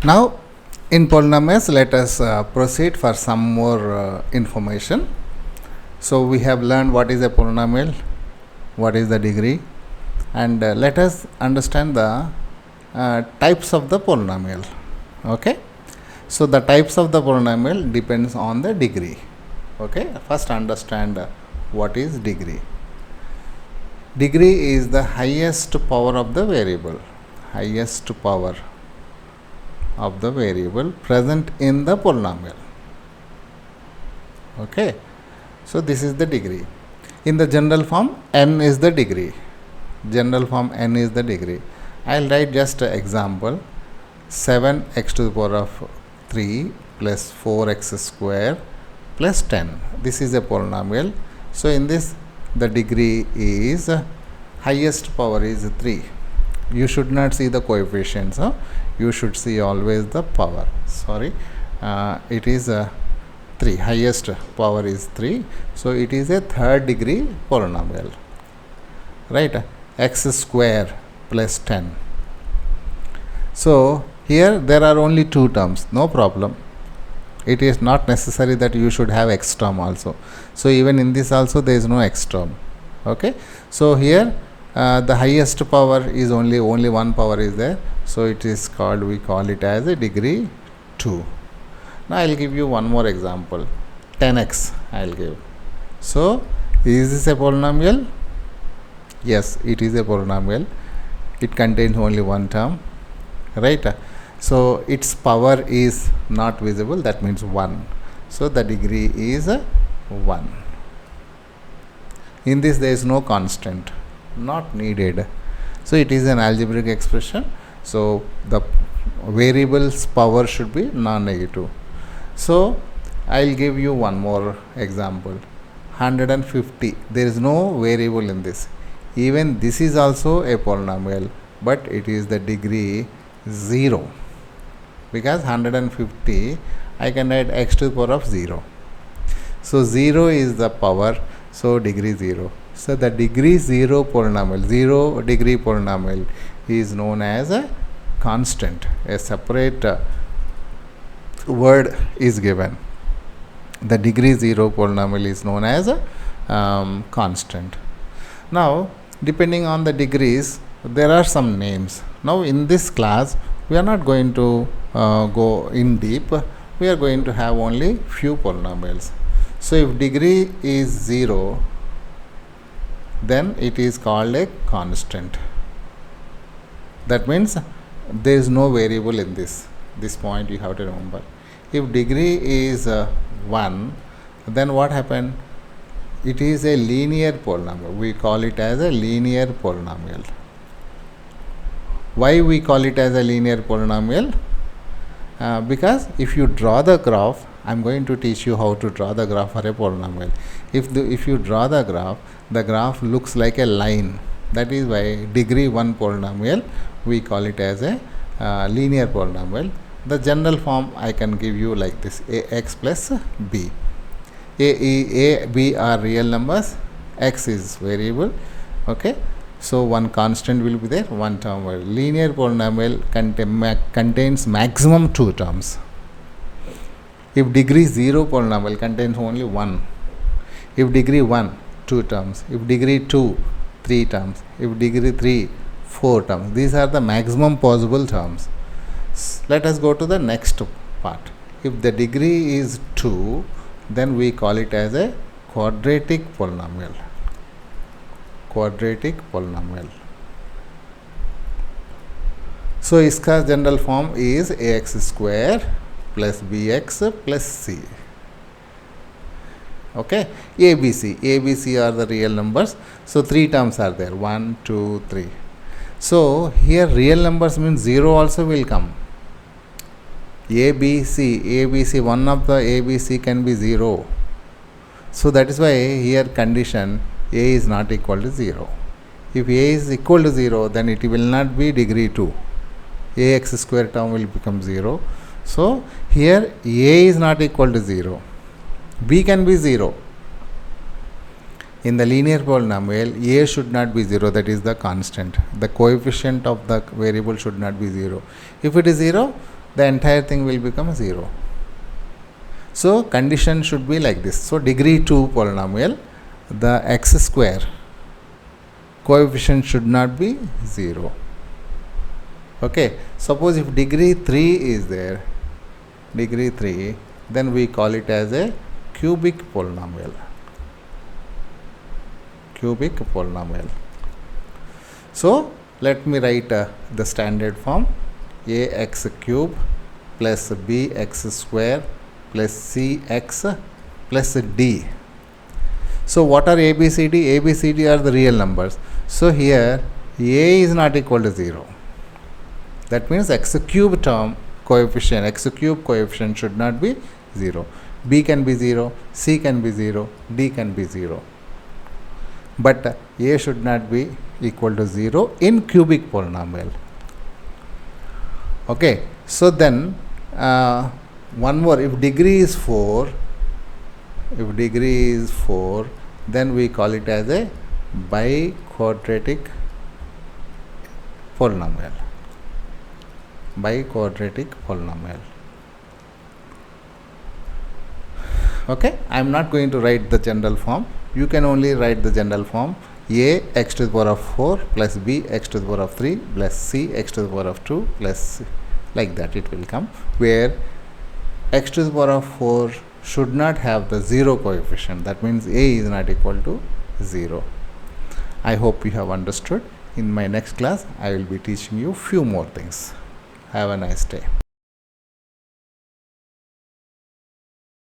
Now in polynomials, let us proceed for some more information. So we have learned what is a polynomial, what is the degree, and let us understand the types of the polynomial. Okay, so the types of the polynomial depends on the degree. Okay, first understand what is degree. Degree is the highest power of the variable, highest power of the variable present in the polynomial. Okay, so this is the degree. In the general form, n is the degree. General form, n is the degree. I'll write just an example. 7x to the power of 3 plus 4x square plus 10. This is a polynomial. So in this, the degree is highest power is 3. You should not see the coefficients. You should see always the power. Sorry, it is 3. Highest power is 3. So it is a third degree polynomial. Right? X square plus 10. So here there are only two terms. No problem. It is not necessary that you should have x term also. So even in this also there is no x term. Okay. So here the highest power is only one power is there. So it is called, we call it as a degree 2. Now I will give you one more example. 10x I will give. So is this a polynomial? Yes, it is a polynomial. It contains only one term. Right? So its power is not visible, that means 1. So the degree is 1. In this there is no constant, not needed. So it is an algebraic expression. So the variable's power should be non-negative. So I will give you one more example. 150. There is no variable in this. Even this is also a polynomial, but it is the degree 0. Because 150, I can write x to the power of 0. So 0 is the power, so degree 0. So the degree 0 polynomial, 0 degree polynomial is known as a constant. A separate word is given. The degree 0 polynomial is known as a constant. Now, depending on the degrees, there are some names. Now in this class, we are not going to go in deep. We are going to have only few polynomials. So if degree is 0, then it is called a constant. That means there is no variable in this. This point you have to remember. If degree is 1, then what happened? It is a linear polynomial. We call it as a linear polynomial. Why we call it as a linear polynomial? Because if you draw the graph, I am going to teach you how to draw the graph for a polynomial. If you draw the graph looks like a line. That is why degree 1 polynomial, we call it as a linear polynomial. The general form I can give you like this: ax plus b. A, b are real numbers, x is variable. Okay. So one constant will be there, one term. Linear polynomial contains maximum 2 terms. If degree 0 polynomial contains only 1. If degree 1, 2 terms. If degree 2, 3 terms. If degree 3, 4 terms. These are the maximum possible terms. Let us go to the next part. If the degree is 2, then we call it as a quadratic polynomial. Quadratic polynomial. So इसका general form is ax square plus bx plus c. Okay, ABC are the real numbers. So 3 terms are there, 1, 2, 3. So here real numbers means 0 also will come. ABC, one of the ABC can be 0. So that is why here condition a is not equal to 0. If a is equal to 0, then it will not be degree 2. Ax square term will become 0. So here a is not equal to 0. B can be 0. In the linear polynomial, a should not be 0, that is the constant. The coefficient of the variable should not be 0. If it is 0, the entire thing will become 0. So condition should be like this. So degree 2 polynomial, the x square coefficient should not be 0. Okay, suppose if degree 3 is there, degree 3, then we call it as a cubic polynomial. Cubic polynomial. So let me write the standard form: ax cube plus bx square plus cx plus d. So what are ABCD? ABCD are the real numbers. So here a is not equal to 0. That means x cube term coefficient, x cube coefficient should not be 0. B can be 0, C can be 0, D can be 0. But a should not be equal to 0 in cubic polynomial. Okay, so then one more, if degree is 4, then we call it as a biquadratic polynomial. Biquadratic polynomial. Okay, I am not going to write the general form. You can only write the general form: a x to the power of 4 plus b x to the power of 3 plus c x to the power of 2 plus c. Like that it will come, where x to the power of 4 should not have the 0 coefficient. That means a is not equal to 0. I hope you have understood. In my next class I will be teaching you few more things. Have a nice day.